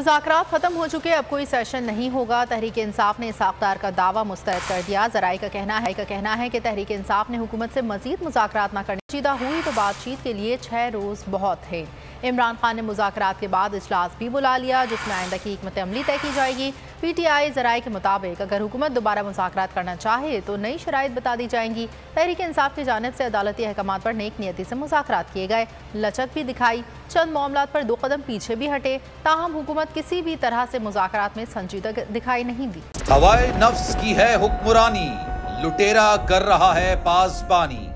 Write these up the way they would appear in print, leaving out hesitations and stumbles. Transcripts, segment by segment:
मुज़ाकरात खत्म हो चुके, अब कोई सेशन नहीं होगा। तहरीक इंसाफ ने इसाक़दार का दावा मुस्तरद कर दिया। ज़राए का कहना है कि तहरीक इंसाफ ने हुकूमत से मज़ीद मुज़ाकरात न करने चीदा हुई तो बातचीत के लिए 6 रोज़ बहुत थे। इमरान खान ने मुज़ाकरात के बाद इजलास भी बुला लिया जिसमें आइंदा की हिकमत अमली तय की जाएगी। PTI ज़राए के मुताबिक अगर हुकूमत दोबारा मुज़ाकरात करना चाहे तो नई शराइत बता दी जाएंगी। तहरीक इंसाफ की जानिब से अदालती अहकामात पर नेक नियति से मुज़ाकरात किए गए, लचक भी दिखाई, चंद मामलात पर 2 कदम पीछे भी हटे। ताहम हुकूमत किसी भी तरह से मुज़ाकरात में संजीदा दिखाई नहीं दी। हवाए नफ्स की है हुक्मरानी, लुटेरा कर रहा है पासबानी।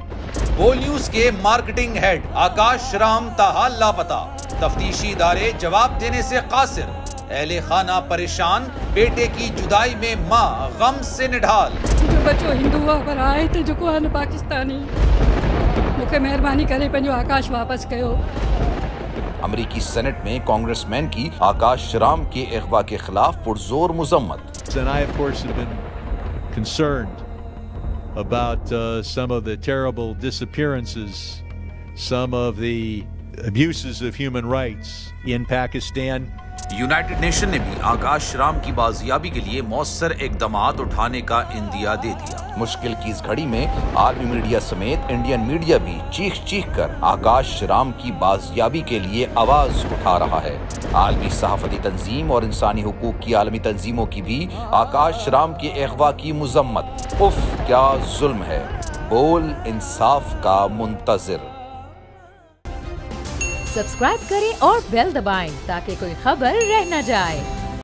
बोल न्यूज के मार्केटिंग हेड आकाश राम ताहा लापता, तफ्तीशी इदारे जवाब देने से कासिर। अहले खाना परेशान, बेटे की जुदाई में माँ गम से निढाल। जो बच्चो हिंदू पर आए थे जो को पाकिस्तानी, मुझे मेहरबानी करे पंहिंजो आकाश वापस कयो। अमरीकी सेनेट में कांग्रेसमैन की आकाश राम के अगवा के खिलाफ पुरजोर मुजम्मत। And I, of course, have been concerned about some of the terrible disappearances, some of the abuses of human rights in Pakistan. United nation ने भी आकाश राम की बाजियाबी के लिए मौसर इकदामात उठाने का इंदिया दे दिया। मुश्किल की इस घड़ी में आर्मी मीडिया समेत इंडियन मीडिया भी चीख चीख कर आकाश राम की बाजियाबी के लिए आवाज उठा रहा है। आलमी सहाफती तंजीम और इंसानी हुकूक की आलमी तंजीमों की भी आकाश राम के अगवा की मुजम्मत। उफ क्या जुल्म है, बोल इंसाफ का मुंतजिर। सब्सक्राइब करें और बेल दबाएं ताकि कोई खबर रह न जाए।